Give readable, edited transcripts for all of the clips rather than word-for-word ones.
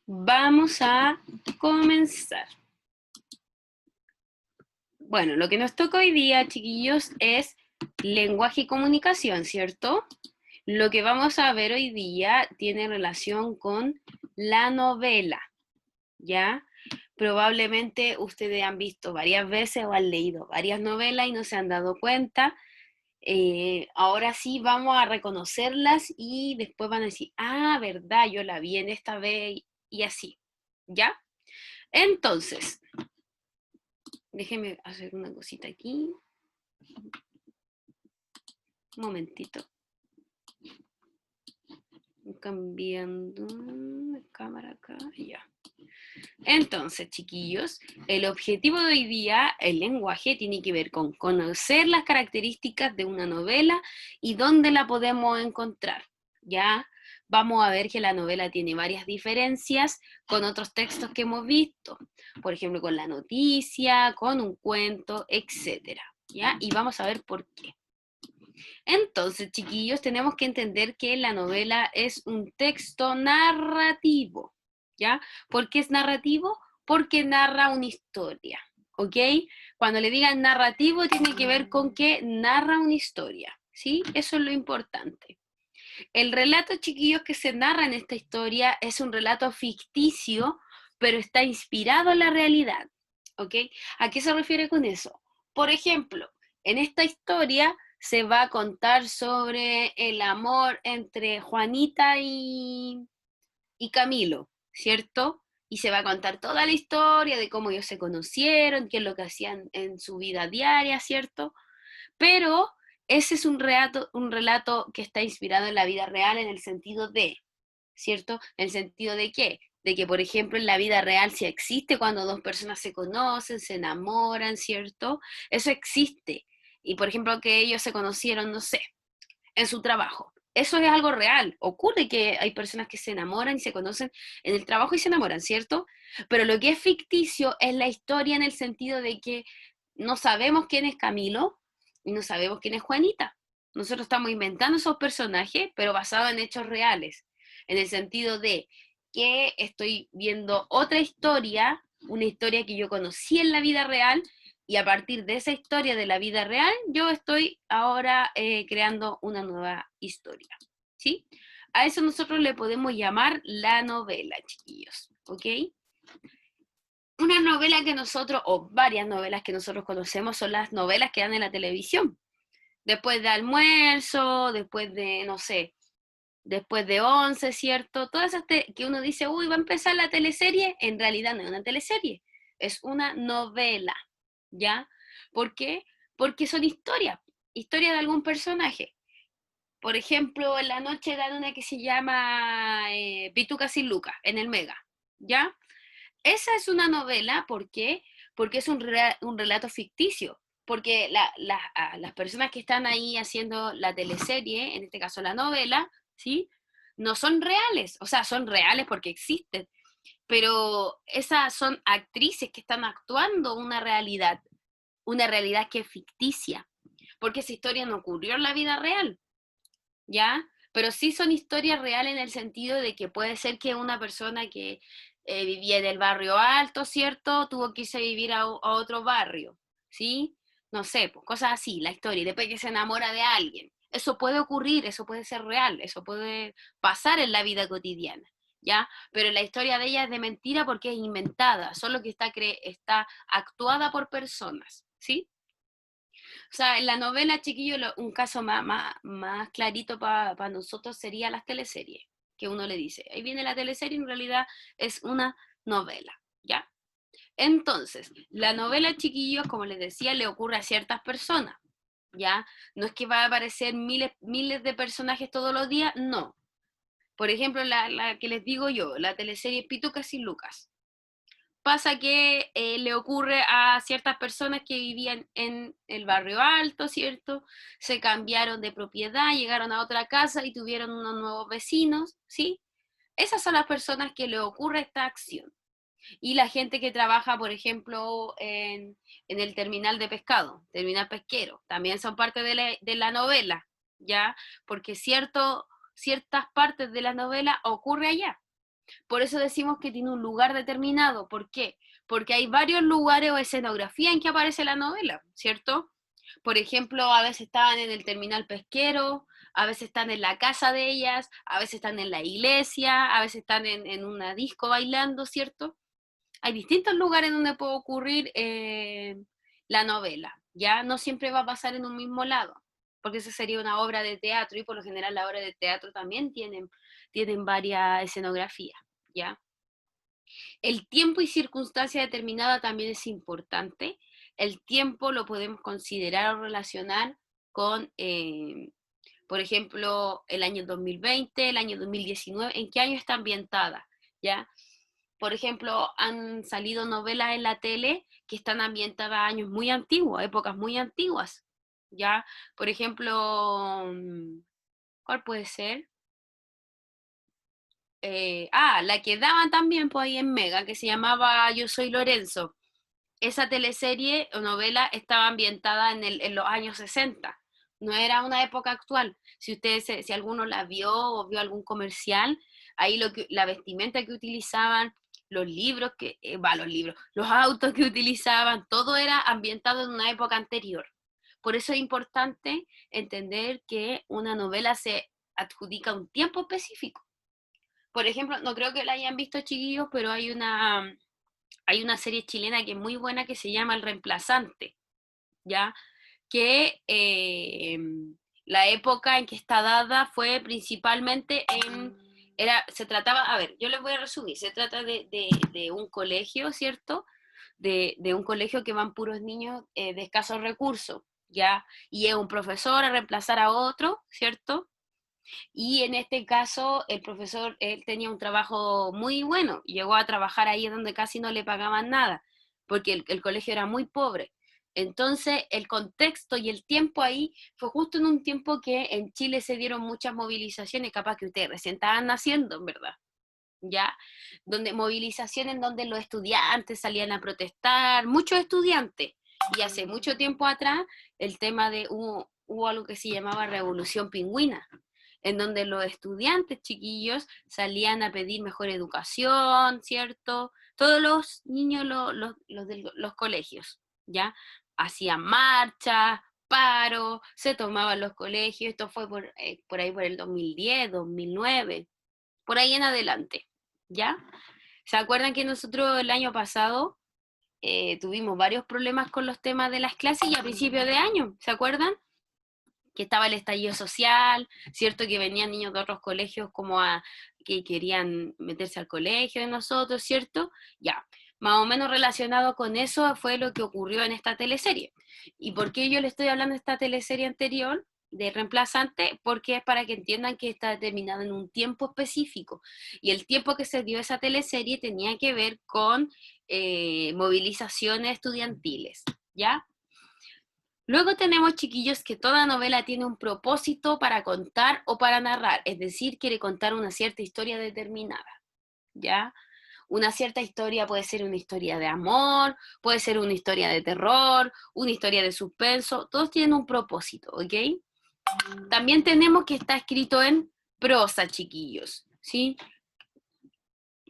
Vamos a comenzar. Bueno, lo que nos toca hoy día, chiquillos, es lenguaje y comunicación, ¿cierto? Lo que vamos a ver hoy día tiene relación con la novela, ¿ya? Probablemente ustedes han visto varias veces o han leído varias novelas y no se han dado cuenta. Ahora sí vamos a reconocerlas y después van a decir, ah, verdad, yo la vi en esta vez y así, ¿ya? Entonces, déjenme hacer una cosita aquí. Un momentito. Cambiando la cámara acá y ya. Entonces, chiquillos, el objetivo de hoy día, el lenguaje, tiene que ver con conocer las características de una novela y dónde la podemos encontrar. Ya vamos a ver que la novela tiene varias diferencias con otros textos que hemos visto. Por ejemplo, con la noticia, con un cuento, etc. ¿Ya? Y vamos a ver por qué. Entonces, chiquillos, tenemos que entender que la novela es un texto narrativo, ¿ya? ¿Por qué es narrativo? Porque narra una historia, ¿ok? Cuando le digan narrativo, tiene que ver con que narra una historia, ¿sí? Eso es lo importante. El relato, chiquillos, que se narra en esta historia es un relato ficticio, pero está inspirado en la realidad, ¿ok? ¿A qué se refiere con eso? Por ejemplo, en esta historia se va a contar sobre el amor entre Juanita y Camilo, ¿cierto? Y se va a contar toda la historia de cómo ellos se conocieron, qué es lo que hacían en su vida diaria, ¿cierto? Pero ese es un relato que está inspirado en la vida real en el sentido de, ¿cierto? En el sentido de qué? De que, por ejemplo, en la vida real sí existe cuando dos personas se conocen, se enamoran, ¿cierto? Eso existe. Y, por ejemplo, que ellos se conocieron, no sé, en su trabajo. Eso es algo real. Ocurre que hay personas que se enamoran y se conocen en el trabajo y se enamoran, ¿cierto? Pero lo que es ficticio es la historia en el sentido de que no sabemos quién es Camilo y no sabemos quién es Juanita. Nosotros estamos inventando esos personajes, pero basados en hechos reales. En el sentido de que estoy viendo otra historia, una historia que yo conocí en la vida real, y a partir de esa historia de la vida real, yo estoy ahora creando una nueva historia, ¿sí? A eso nosotros le podemos llamar la novela, chiquillos, ¿ok? Una novela que nosotros, o varias novelas que nosotros conocemos, son las novelas que dan en la televisión. Después de almuerzo, después de, no sé, después de 11, ¿cierto? Todas esas que uno dice, uy, va a empezar la teleserie, en realidad no es una teleserie, es una novela, ¿ya? ¿Por qué? Porque son historias, historias de algún personaje. Por ejemplo, en la noche dan una que se llama Pituca sin Lucas, en el Mega, ¿ya? Esa es una novela, ¿por qué? Porque es un relato ficticio, porque las personas que están ahí haciendo la teleserie, en este caso la novela, ¿sí? No son reales, o sea, son reales porque existen, pero esas son actrices que están actuando una realidad que es ficticia, porque esa historia no ocurrió en la vida real, ¿ya? Pero sí son historias reales en el sentido de que puede ser que una persona que vivía en el barrio alto, ¿cierto? Tuvo que irse a vivir a otro barrio, ¿sí? No sé, pues cosas así, la historia, y después que se enamora de alguien. Eso puede ocurrir, eso puede ser real, eso puede pasar en la vida cotidiana, ¿ya? Pero la historia de ella es de mentira porque es inventada, solo que está actuada por personas, ¿sí? O sea, en la novela, chiquillo, un caso más clarito para nosotros sería las teleseries, que uno le dice, ahí viene la teleserie, en realidad es una novela, ¿ya? Entonces, la novela, chiquillos, como les decía, le ocurre a ciertas personas, ¿ya? No es que va a aparecer miles de personajes todos los días, no. Por ejemplo, la que les digo yo, la teleserie Pitucas y Lucas, pasa que le ocurre a ciertas personas que vivían en el barrio alto, ¿cierto? Se cambiaron de propiedad, llegaron a otra casa y tuvieron unos nuevos vecinos, ¿sí? Esas son las personas que le ocurre esta acción. Y la gente que trabaja, por ejemplo, en el terminal de pescado, terminal pesquero, también son parte de la novela, ¿ya? Porque ciertas partes de la novela ocurre allá. Por eso decimos que tiene un lugar determinado. ¿Por qué? Porque hay varios lugares o escenografía en que aparece la novela, ¿cierto? Por ejemplo, a veces estaban en el terminal pesquero, a veces están en la casa de ellas, a veces están en la iglesia, a veces están en una disco bailando, ¿cierto? Hay distintos lugares donde puede ocurrir la novela, ¿ya? No siempre va a pasar en un mismo lado, porque esa sería una obra de teatro y por lo general la obra de teatro también tienen varias escenografías, ¿ya? El tiempo y circunstancia determinada también es importante. El tiempo lo podemos considerar o relacionar con, por ejemplo, el año 2020, el año 2019, ¿en qué año está ambientada? ¿Ya? Por ejemplo, han salido novelas en la tele que están ambientadas a años muy antiguos, épocas muy antiguas, ¿ya? Por ejemplo, ¿cuál puede ser? La que daban también pues, ahí en Mega, que se llamaba Yo soy Lorenzo. Esa teleserie o novela estaba ambientada en los años 60, no era una época actual. Si ustedes, si alguno la vio o vio algún comercial, ahí la vestimenta que utilizaban, los libros los autos que utilizaban, todo era ambientado en una época anterior. Por eso es importante entender que una novela se adjudica un tiempo específico. Por ejemplo, no creo que la hayan visto chiquillos, pero hay una serie chilena que es muy buena que se llama El Reemplazante, ¿ya? Que la época en que está dada fue principalmente se trataba, a ver, yo les voy a resumir, se trata de un colegio, ¿cierto? De un colegio que van puros niños de escasos recursos, ¿ya? Y es un profesor a reemplazar a otro, ¿cierto? Y en este caso, el profesor, él tenía un trabajo muy bueno, llegó a trabajar ahí donde casi no le pagaban nada, porque el colegio era muy pobre. Entonces, el contexto y el tiempo ahí fue justo en un tiempo que en Chile se dieron muchas movilizaciones, capaz que ustedes recién estaban naciendo, en verdad, ¿ya? Donde movilizaciones donde los estudiantes salían a protestar, muchos estudiantes. Y hace mucho tiempo atrás, el tema hubo algo que se llamaba Revolución Pingüina, en donde los estudiantes chiquillos salían a pedir mejor educación, ¿cierto? Todos los niños, de los colegios, ¿ya? Hacían marchas, paro, se tomaban los colegios, esto fue por ahí por el 2010, 2009, por ahí en adelante, ¿ya? ¿Se acuerdan que nosotros el año pasado tuvimos varios problemas con los temas de las clases y a principios de año? ¿Se acuerdan? Que estaba el estallido social, ¿cierto? Que venían niños de otros colegios que querían meterse al colegio de nosotros, ¿cierto? Ya, más o menos relacionado con eso fue lo que ocurrió en esta teleserie. ¿Y por qué yo le estoy hablando de esta teleserie anterior? De reemplazante, porque es para que entiendan que está determinado en un tiempo específico. Y el tiempo que se dio esa teleserie tenía que ver con movilizaciones estudiantiles, ¿ya? Luego tenemos, chiquillos, que toda novela tiene un propósito para contar o para narrar, es decir, quiere contar una cierta historia determinada, ¿ya? Una cierta historia puede ser una historia de amor, puede ser una historia de terror, una historia de suspenso, todos tienen un propósito, ¿ok? También tenemos que está escrito en prosa, chiquillos, ¿sí?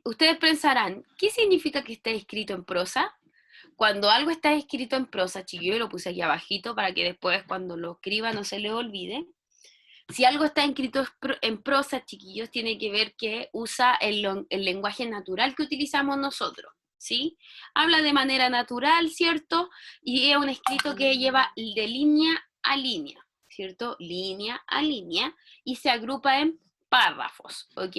Ustedes pensarán, ¿qué significa que esté escrito en prosa? Cuando algo está escrito en prosa, chiquillo, lo puse aquí abajito para que después cuando lo escriba no se le olvide. Si algo está escrito en prosa, chiquillos, tiene que ver que usa el lenguaje natural que utilizamos nosotros, ¿sí? Habla de manera natural, ¿cierto? Y es un escrito que lleva de línea a línea, ¿cierto? Línea a línea, y se agrupa en párrafos, ¿ok?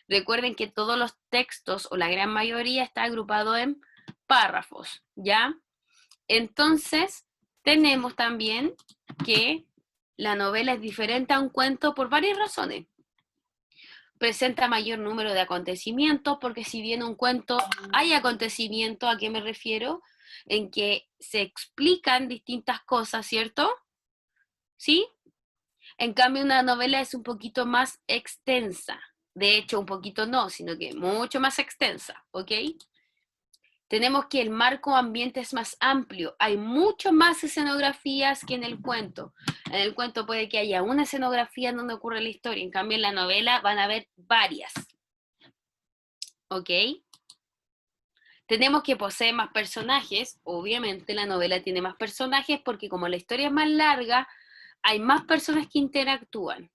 Recuerden que todos los textos, o la gran mayoría, está agrupado en párrafos, ¿ya? Entonces, tenemos también que la novela es diferente a un cuento por varias razones. Presenta mayor número de acontecimientos, porque si bien un cuento hay acontecimientos, ¿a qué me refiero? En que se explican distintas cosas, ¿cierto? ¿Sí? En cambio, una novela es un poquito más extensa. De hecho, un poquito no, sino que mucho más extensa, ¿ok? Tenemos que el marco ambiente es más amplio, hay mucho más escenografías que en el cuento. En el cuento puede que haya una escenografía en donde ocurre la historia, en cambio en la novela van a haber varias. ¿ok? Tenemos que posee más personajes, obviamente la novela tiene más personajes porque como la historia es más larga, hay más personas que interactúan.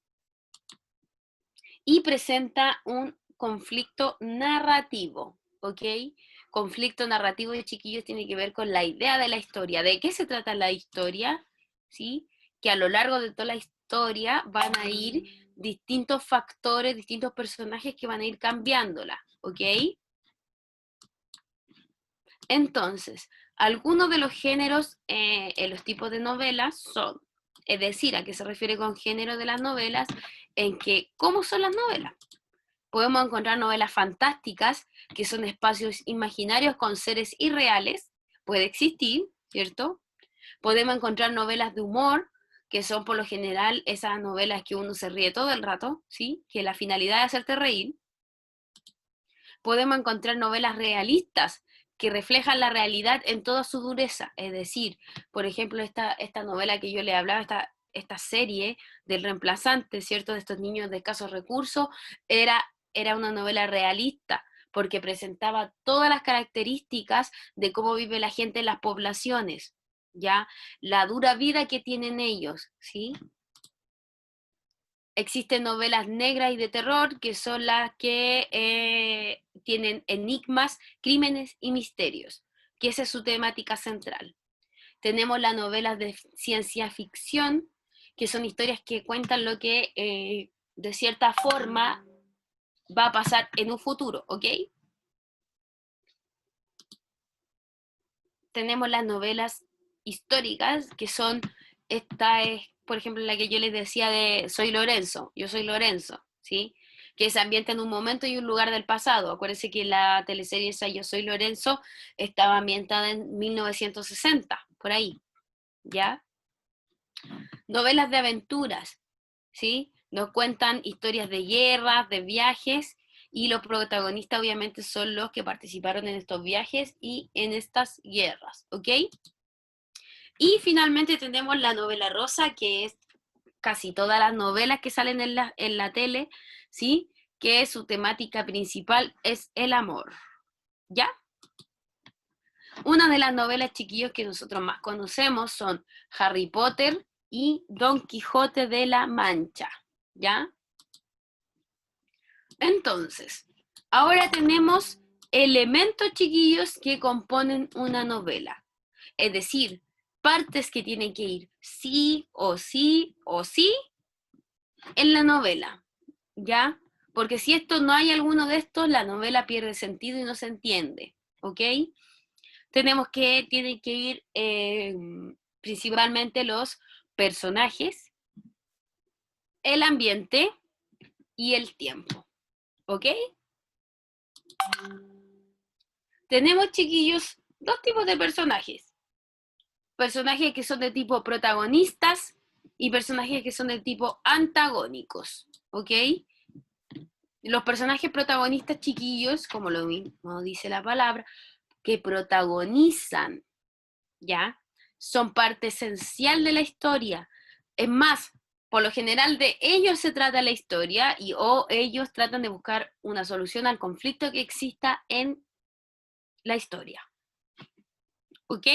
Y presenta un conflicto narrativo, ¿ok? Conflicto narrativo de chiquillos tiene que ver con la idea de la historia. ¿De qué se trata la historia? ¿Sí? Que a lo largo de toda la historia van a ir distintos factores, distintos personajes que van a ir cambiándola, ¿ok? Entonces, algunos de los géneros en los tipos de novelas son, es decir, a qué se refiere con género de las novelas, en que, ¿cómo son las novelas? Podemos encontrar novelas fantásticas, que son espacios imaginarios con seres irreales, puede existir, ¿cierto? Podemos encontrar novelas de humor, que son por lo general esas novelas que uno se ríe todo el rato, ¿sí? Que la finalidad es hacerte reír. Podemos encontrar novelas realistas, que reflejan la realidad en toda su dureza, es decir, por ejemplo, esta novela que yo le hablaba, esta serie del reemplazante, ¿cierto? De estos niños de escasos recursos, era una novela realista, porque presentaba todas las características de cómo vive la gente en las poblaciones, ¿ya? La dura vida que tienen ellos, ¿sí? Existen novelas negras y de terror, que son las que tienen enigmas, crímenes y misterios, que esa es su temática central. Tenemos las novelas de ciencia ficción, que son historias que cuentan lo que de cierta forma va a pasar en un futuro, ¿ok? Tenemos las novelas históricas, que son, esta es, por ejemplo, la que yo les decía de Soy Lorenzo, yo soy Lorenzo, ¿sí? Que se ambienta en un momento y un lugar del pasado. Acuérdense que la teleserie esa Yo soy Lorenzo estaba ambientada en 1960, por ahí, ¿ya? Novelas de aventuras, ¿sí? Nos cuentan historias de guerras, de viajes, y los protagonistas obviamente son los que participaron en estos viajes y en estas guerras, ¿ok? Y finalmente tenemos la novela rosa, que es casi todas las novelas que salen en la tele, ¿sí? Que su temática principal es el amor, ¿ya? Una de las novelas, chiquillos, que nosotros más conocemos son Harry Potter y Don Quijote de la Mancha, ¿ya? Entonces, ahora tenemos elementos, chiquillos, que componen una novela. Es decir, partes que tienen que ir sí o sí o sí en la novela, ¿ya? Porque si esto no hay alguno de estos, la novela pierde sentido y no se entiende, ¿ok? Tienen que ir principalmente los personajes, el ambiente y el tiempo, ¿ok? Tenemos, chiquillos, dos tipos de personajes. Personajes que son de tipo protagonistas y personajes que son de tipo antagónicos, ¿ok? Los personajes protagonistas, chiquillos, como lo mismo dice la palabra, que protagonizan, ¿ya? Son parte esencial de la historia. Es más, por lo general de ellos se trata la historia o ellos tratan de buscar una solución al conflicto que exista en la historia, ¿ok?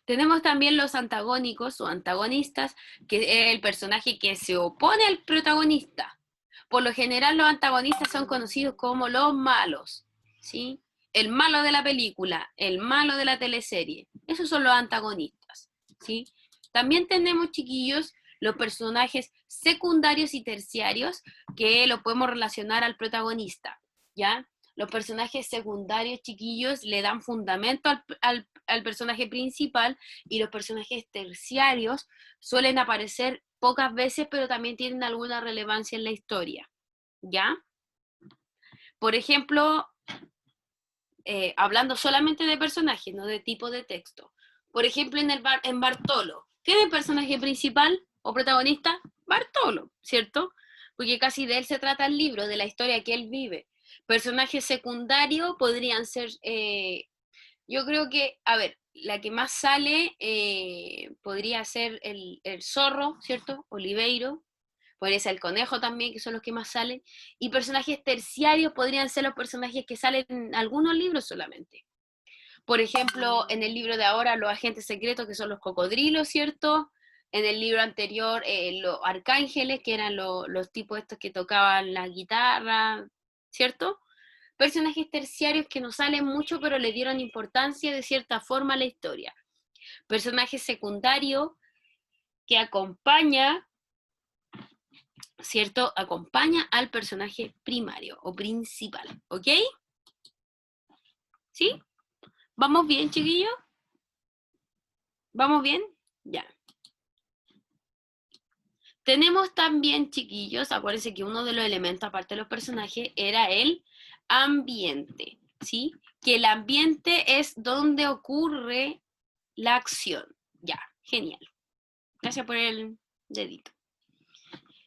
Tenemos también los antagónicos o antagonistas, que es el personaje que se opone al protagonista. Por lo general los antagonistas son conocidos como los malos, ¿sí? El malo de la película, el malo de la teleserie. Esos son los antagonistas, ¿sí? También tenemos, chiquillos, los personajes secundarios y terciarios, que lo podemos relacionar al protagonista, ¿ya? Los personajes secundarios, chiquillos, le dan fundamento al personaje principal, y los personajes terciarios suelen aparecer pocas veces, pero también tienen alguna relevancia en la historia, ¿ya? Por ejemplo, hablando solamente de personajes, no de tipo de texto. Por ejemplo, en Bartolo, ¿qué es el personaje principal o protagonista? Bartolo, ¿cierto? Porque casi de él se trata el libro, de la historia que él vive. Personajes secundarios podrían ser, yo creo que, a ver, la que más sale podría ser el zorro, ¿cierto? Oliveiro. podría ser el conejo también, que son los que más salen, y personajes terciarios podrían ser los personajes que salen en algunos libros solamente. Por ejemplo, en el libro de ahora, los agentes secretos, que son los cocodrilos, ¿cierto? En el libro anterior, los arcángeles, que eran los tipos estos que tocaban la guitarra, ¿cierto? Personajes terciarios que no salen mucho, pero le dieron importancia de cierta forma a la historia. Personaje secundario que acompaña, ¿cierto? Acompaña al personaje primario o principal, ¿ok? ¿Sí? ¿Vamos bien, chiquillos? ¿Vamos bien? Ya. Tenemos también, chiquillos, acuérdense que uno de los elementos, aparte de los personajes, era el ambiente, ¿sí? Que el ambiente es donde ocurre la acción. Ya, genial. Gracias por el dedito.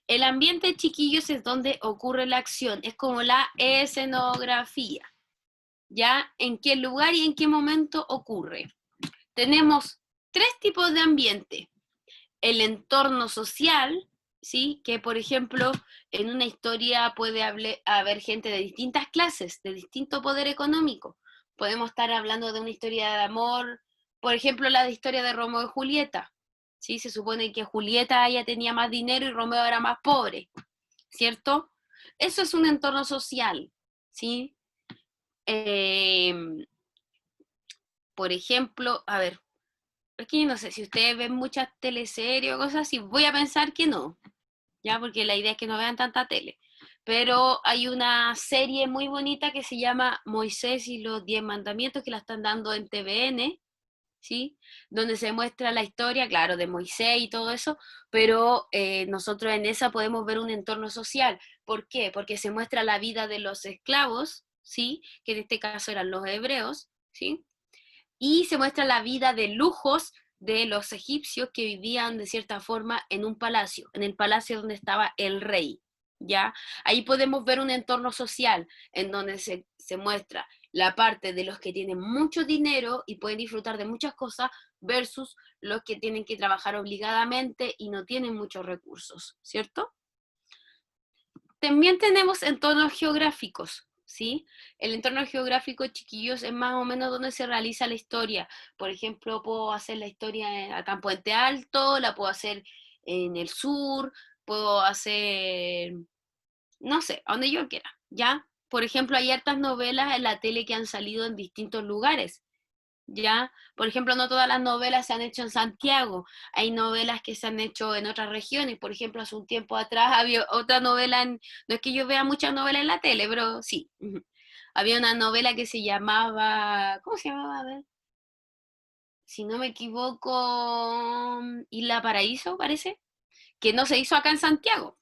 El ambiente, chiquillos, es donde ocurre la acción. Es como la escenografía. ¿Ya? ¿En qué lugar y en qué momento ocurre? Tenemos 3 tipos de ambiente. El entorno social, ¿sí? Que, por ejemplo, en una historia puede haber gente de distintas clases, de distinto poder económico. Podemos estar hablando de una historia de amor, por ejemplo, la historia de Romeo y Julieta. ¿Sí? Se supone que Julieta ya tenía más dinero y Romeo era más pobre, ¿cierto? Eso es un entorno social, ¿sí? Por ejemplo, a ver, es que no sé si ustedes ven muchas teleseries o cosas así, voy a pensar que no, ya, porque la idea es que no vean tanta tele. Pero hay una serie muy bonita que se llama Moisés y los 10 mandamientos, que la están dando en TVN, ¿sí? Donde se muestra la historia, claro, de Moisés y todo eso, pero nosotros en esa podemos ver un entorno social. ¿Por qué? Porque se muestra la vida de los esclavos, ¿sí? Que en este caso eran los hebreos, ¿sí? Y se muestra la vida de lujos de los egipcios que vivían de cierta forma en un palacio, en el palacio donde estaba el rey, ¿ya? Ahí podemos ver un entorno social en donde se muestra la parte de los que tienen mucho dinero y pueden disfrutar de muchas cosas versus los que tienen que trabajar obligadamente y no tienen muchos recursos, ¿cierto? También tenemos entornos geográficos, ¿sí? El entorno geográfico, chiquillos, es más o menos donde se realiza la historia. Por ejemplo, puedo hacer la historia acá en Puente Alto, la puedo hacer en el sur, puedo hacer, no sé, a donde yo quiera, ¿ya? Por ejemplo, hay hartas novelas en la tele que han salido en distintos lugares. ¿Ya? Por ejemplo, no todas las novelas se han hecho en Santiago, hay novelas que se han hecho en otras regiones, por ejemplo, hace un tiempo atrás había otra novela, no es que yo vea muchas novelas en la tele, pero sí, había una novela que se llamaba, ¿cómo se llamaba? A ver, si no me equivoco, Isla Paraíso, parece, que no se hizo acá en Santiago,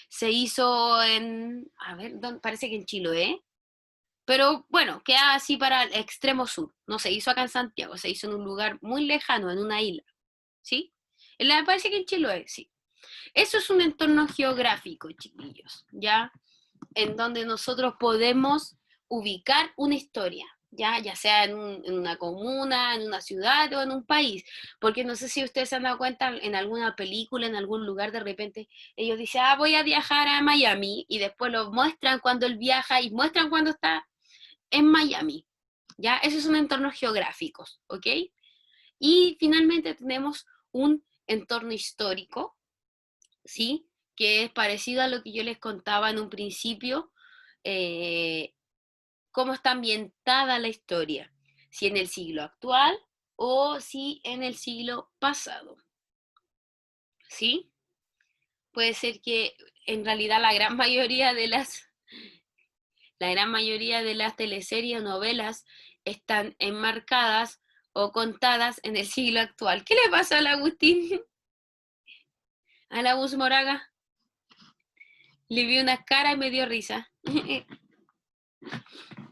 se hizo en, a ver, parece que en Chiloé. Pero bueno, queda así para el extremo sur. No se hizo acá en Santiago, se hizo en un lugar muy lejano, en una isla. ¿Sí? Me parece que en Chiloé, sí. Eso es un entorno geográfico, chiquillos, ¿ya? En donde nosotros podemos ubicar una historia, ya sea en una comuna, en una ciudad o en un país. Porque no sé si ustedes se han dado cuenta en alguna película, en algún lugar, de repente ellos dicen, voy a viajar a Miami, y después lo muestran cuando él viaja y muestran cuando está en Miami, ¿ya? Esos son entornos geográficos, ¿ok? Y finalmente tenemos un entorno histórico, ¿sí? Que es parecido a lo que yo les contaba en un principio, eh, cómo está ambientada la historia, si en el siglo actual o si en el siglo pasado, ¿sí? Puede ser que en realidad la gran mayoría de las teleseries o novelas están enmarcadas o contadas en el siglo actual. ¿Qué le pasa al Agustín? A la Gus Moraga. Le vi una cara y me dio risa.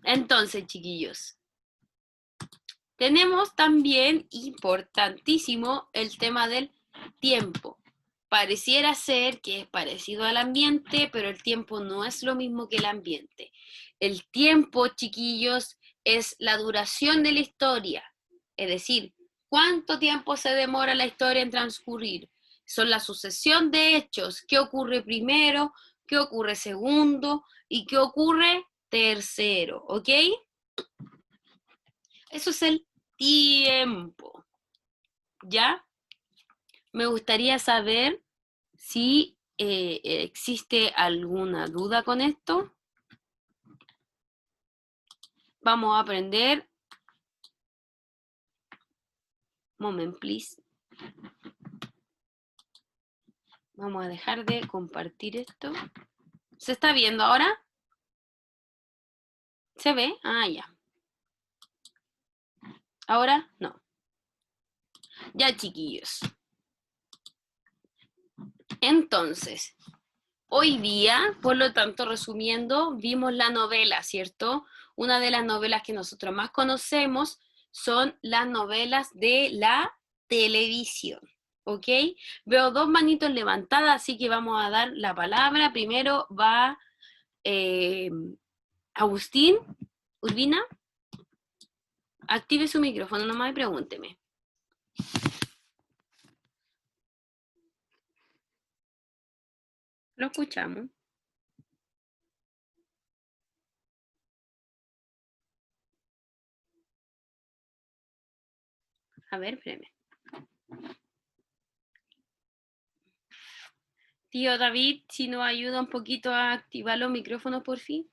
Entonces, chiquillos, tenemos también importantísimo el tema del tiempo. Pareciera ser que es parecido al ambiente, pero el tiempo no es lo mismo que el ambiente. El tiempo, chiquillos, es la duración de la historia. Es decir, cuánto tiempo se demora la historia en transcurrir. son la sucesión de hechos. ¿Qué ocurre primero? ¿Qué ocurre segundo? ¿Y qué ocurre tercero? ¿Ok? Eso es el tiempo. ¿Ya? Me gustaría saber si existe alguna duda con esto. Vamos a aprender. Moment, please. Vamos a dejar de compartir esto. ¿Se está viendo ahora? ¿Se ve? Ah, ya. ¿Ahora? No. Ya, chiquillos. Entonces, hoy día, por lo tanto, resumiendo, vimos la novela, ¿cierto? Una de las novelas que nosotros más conocemos son las novelas de la televisión, ¿ok? Veo dos manitos levantadas, así que vamos a dar la palabra. Primero va Agustín Urbina. Active su micrófono nomás y pregúnteme. Lo escuchamos. A ver, espérame. Tío David, si nos ayuda un poquito a activar los micrófonos, por fin.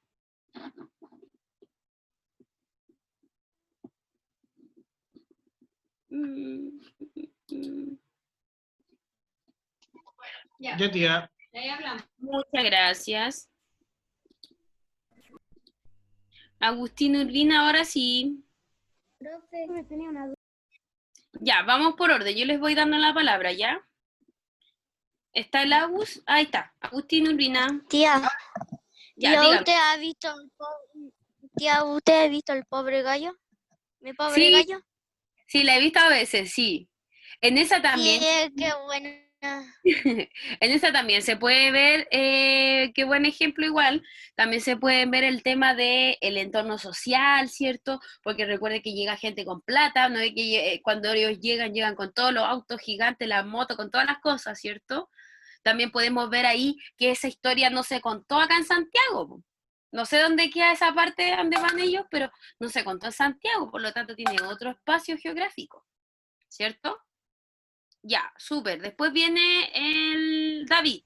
Ya, tía. Muchas gracias. Agustín Urbina, ahora sí. Profe, me tenía una duda. Ya, vamos por orden. Yo les voy dando la palabra, ¿ya? ¿Está el Agus? Ahí está. Agustín Urbina. Tía, Ya, tía, dígame. ¿usted ha visto el pobre gallo? ¿Mi pobre Sí, gallo? sí, la he visto a veces, sí. En esa también, Qué buena. en esa también se puede ver, qué buen ejemplo igual, también se puede ver el tema del entorno social, ¿cierto? Porque recuerde que llega gente con plata, no es que cuando ellos llegan con todos los autos gigantes, las motos, con todas las cosas, ¿cierto? También podemos ver ahí que esa historia no se contó acá en Santiago, po. No sé dónde queda esa parte donde van ellos, pero no se contó en Santiago, por lo tanto tiene otro espacio geográfico, ¿cierto? Ya, súper. Después viene el David.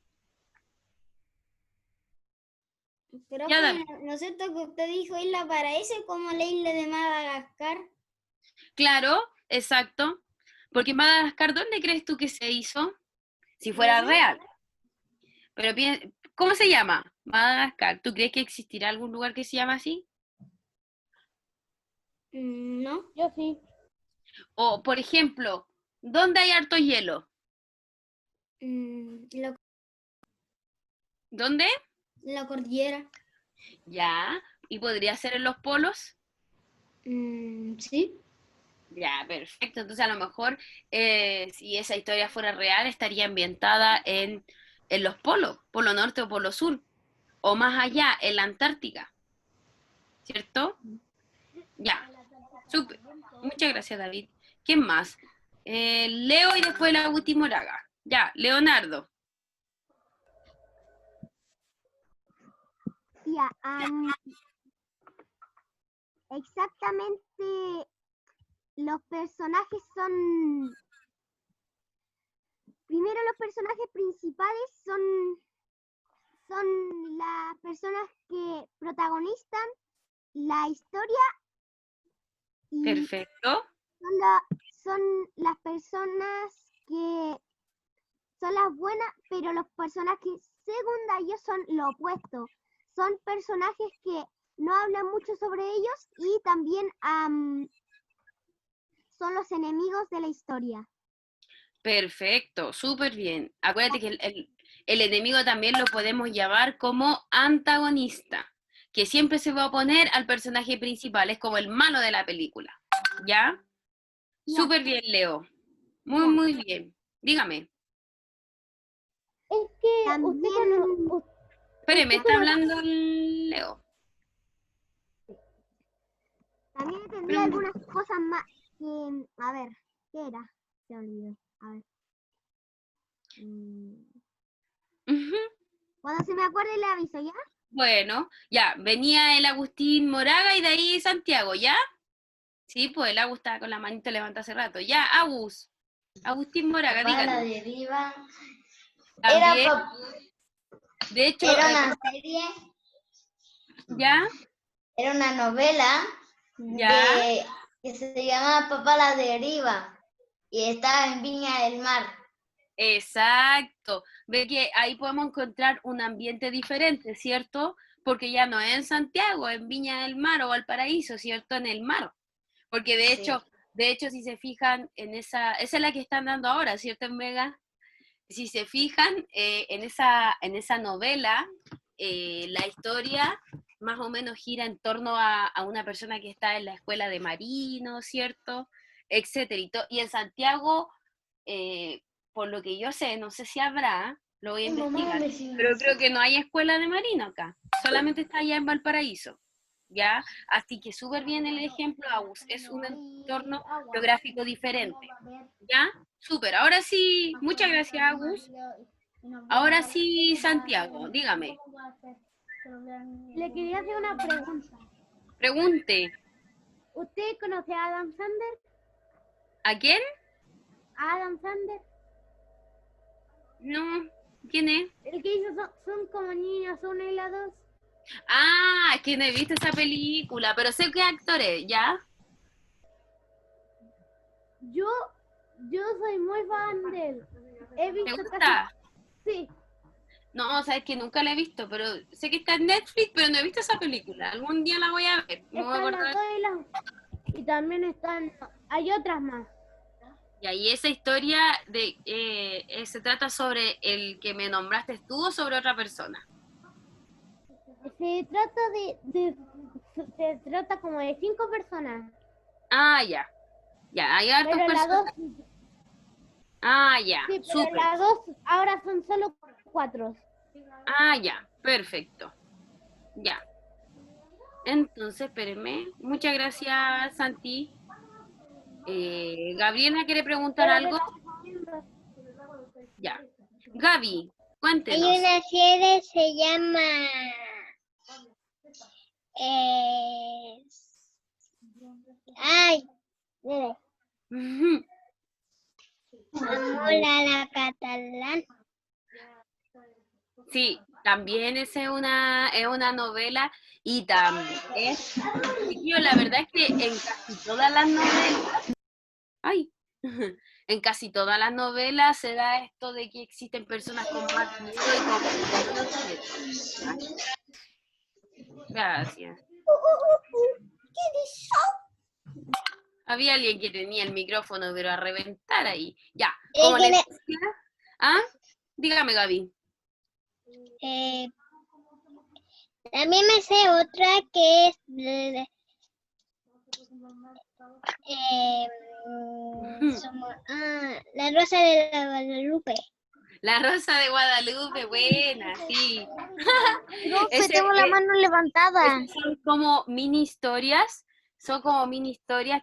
Ya, David. Profe, ¿no es cierto que usted dijo Isla Paraíso como la isla de Madagascar? Claro, exacto. Porque Madagascar, ¿dónde crees tú que se hizo? Si fuera real. Pero ¿cómo se llama? Madagascar. ¿Tú crees que existirá algún lugar que se llama así? No. Yo sí. O, por ejemplo, ¿dónde hay harto hielo? ¿Dónde? La cordillera. Ya. ¿Y podría ser en los polos? Sí. Ya, perfecto. Entonces, a lo mejor, si esa historia fuera real, estaría ambientada en los polos, polo norte o polo sur, o más allá, en la Antártica, ¿cierto? Ya, súper. Muchas gracias, David. ¿Quién más? Leo y después la Agustín Moraga. Ya, Leonardo. Tía, exactamente los personajes son... Primero los personajes principales son las personas que protagonizan la historia y Perfecto. son las personas que son las buenas, pero los personajes secundarios son lo opuesto. Son personajes que no hablan mucho sobre ellos y también son los enemigos de la historia. Perfecto, súper bien. Acuérdate que el enemigo también lo podemos llamar como antagonista, que siempre se va a oponer al personaje principal, es como el malo de la película. ¿Ya? Ya. Súper bien, Leo. Muy, Ya. muy bien. Dígame. Es que También, Espere, me está hablando el Leo. también tendría algunas cosas más que, a ver, ¿qué era? Se me olvidó. A ver. Ujú. Cuando se me acuerde le aviso, ¿ya? Bueno, ya, venía el Agustín Moraga y de ahí Santiago, ¿ya? Sí, pues el Agus estaba con la manita levantada hace rato. Ya, Agustín Moraga, Papá a la díganos. deriva. También, Era, de hecho, era una serie, ¿ya? era una novela ¿Ya? que se llamaba Papá a la deriva y estaba en Viña del Mar. Exacto. Ve que ahí podemos encontrar un ambiente diferente, ¿cierto? Porque ya no es en Santiago, en Viña del Mar o Valparaíso, ¿cierto? En el mar. Porque Sí. de hecho, si se fijan en esa es la que están dando ahora, ¿cierto? En Mega. Si se fijan en esa novela, la historia más o menos gira en torno a una persona que está en la escuela de marino, ¿cierto? Etcétera. Y en Santiago, por lo que yo sé, no sé si habrá, lo voy a investigar, pero creo que no hay escuela de marino acá, solamente está allá en Valparaíso, ¿ya? Así que súper bien el ejemplo, Agus, es un entorno geográfico diferente, ¿ya? Súper, ahora sí, muchas gracias, Agus. Ahora sí, Santiago, dígame, Le quería hacer una pregunta. pregunte, ¿Usted conoce a Adam Sandler? ¿a quién? ¿A Adam Sandler? No, ¿quién es? El que hizo son como niños, uno y la dos. Ah, es que no he visto esa película, pero sé qué actor es, ¿ya? Yo soy muy fan de él. He ¿Te visto gusta? Sí, No, sabes que nunca la he visto, pero sé que está en Netflix, pero no he visto esa película. Algún día la voy a ver. Me voy a están las acordar. dos y también están, hay otras más. Y ahí esa historia se trata sobre el que me nombraste tú o sobre otra persona. Se trata se trata como de 5 personas, Ah, ya. Ya, hay hartas pero las personas. dos, Ah, ya. sí, pero Súper. las dos ahora son solo 4. Ah, ya. Perfecto. Ya. Entonces, espérenme. Muchas gracias, Santi. Gabriela quiere preguntar algo. Ya. Gaby, cuéntenos. Hay una serie, se llama ay, mire, Ujú. Amor a la catalán. Sí, también es una novela y también, chiquillos, la verdad es que en casi todas las novelas, ay, en casi todas las novelas se da esto de que existen personas con más miedo y con menos miedo. Gracias. Había alguien que tenía el micrófono, pero a reventar ahí. Ya, como les decía, ¿ah? Dígame, Gaby. También me sé otra que es La Rosa de la Guadalupe. La Rosa de Guadalupe, buena, sí. Profe, tengo la mano levantada. Son como mini historias,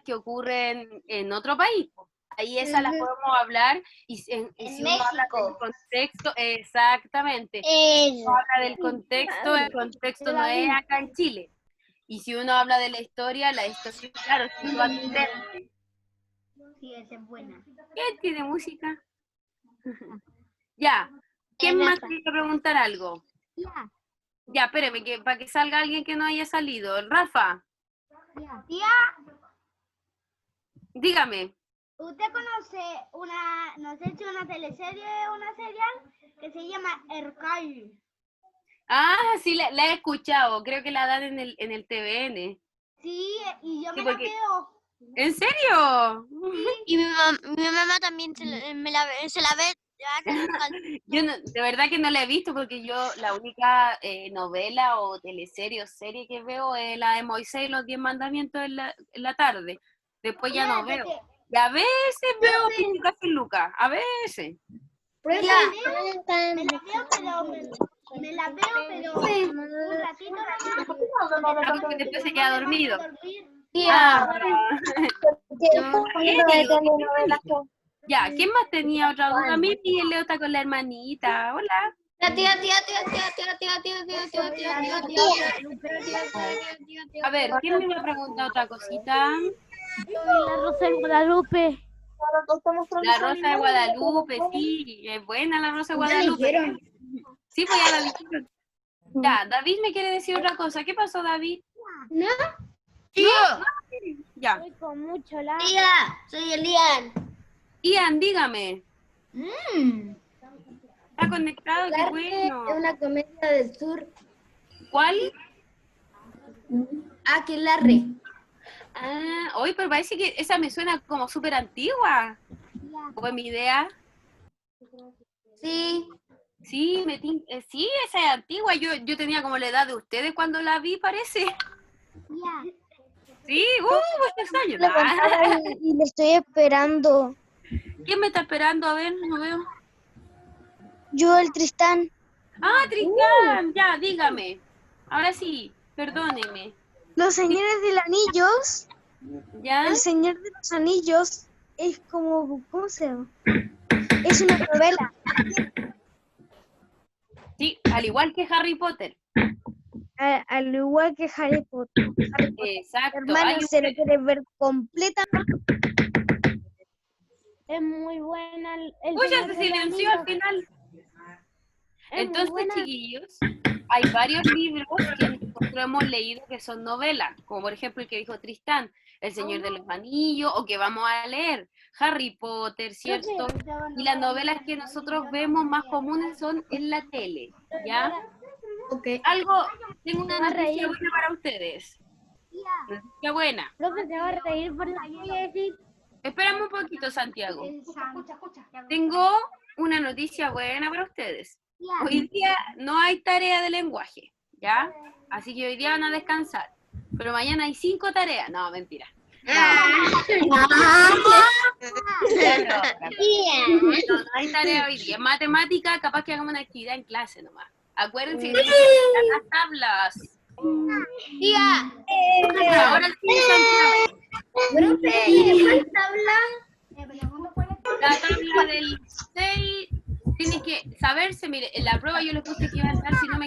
que ocurren en otro país. Ahí esas las podemos hablar y si uno habla del contexto, exactamente. Si uno habla del contexto, el contexto no es acá en Chile. Y si uno habla de la historia, claro, es toda diferente. Sí, esa es buena. ¿Qué tiene música? Ya. ¿Quién más quiere preguntar algo? Ya, Ya, espéreme, para que salga alguien que no haya salido. Rafa, Tía, dígame. ¿usted conoce no sé si una teleserie o una serial que se llama Ercay? Ah, sí, la he escuchado. Creo que la dan en el TVN. Sí, y yo Sí, me la porque- veo. ¿En serio? y mi mamá también se la ve. Yo de verdad que no la he visto porque yo la única novela o teleserie o serie que veo es la de Moisés y los 10 mandamientos en la tarde. Después ya no veo. Y a veces veo Príncipe sin Lucas, a veces. Me la veo, pero un ratito nomás. Ah, porque después se queda dormido. Dormir. Ah, Ya, ¿quién más tenía otra duda? Mimi, el Leo está con la hermanita. Hola. A ver, ¿quién me va a preguntar otra cosita? La Rosa de Guadalupe. La Rosa de Guadalupe, sí, es buena la Rosa de Guadalupe. Sí, pues ya la dijeron. Ya, David me quiere decir otra cosa. ¿Qué pasó, David? Ya. Estoy con mucho la. Tía, soy Elian. Ian, dígame. ¿Está conectado? Qué bueno. Es una comedia del sur. ¿Cuál? Aquelarre. Ah, hoy, pero parece que esa me suena como súper antigua. ¿O es mi idea? Sí. Sí, sí, esa es antigua. Yo tenía como la edad de ustedes cuando la vi, parece. Sí, muchos años. Y le estoy esperando. ¿Quién me está esperando? A ver, no veo. Yo, el Tristán. Ah, Tristán, ya, dígame. Ahora sí, perdóneme. Los Señores del Anillos. ¿Ya? El Señor de los Anillos es como, ¿cómo se llama? Es una novela. Sí, al igual que Harry Potter. Al igual que Harry Potter. Exacto. Hermano, se lo quiere ver completamente. Es muy buena. Uy, ya se silenció al final. Entonces, chiquillos, hay varios libros que nosotros hemos leído que son novelas, como por ejemplo el que dijo Tristán, El Señor de los Anillos, o que vamos a leer, Harry Potter, ¿cierto? Y las novelas que nosotros vemos más comunes son en la tele, ¿ya? Okay. Tengo una noticia buena para ustedes. Noticia buena. Profe, se va a reír por la que voy a decir. Espérame un poquito, Santiago. Tengo una noticia buena para ustedes. Hoy día no hay tarea de lenguaje, ¿ya? Así que hoy día van a descansar. Pero mañana hay 5 tareas. No, mentira. No hay tarea hoy día. En matemática, capaz que hagamos una actividad en clase nomás. Acuérdense que tienen que buscar las tablas. Tía. Ahora sí, Santiago. Profe, tabla. La tabla del 6 tiene que saberse. Mire, en la prueba yo les puse que iba a estar, si no me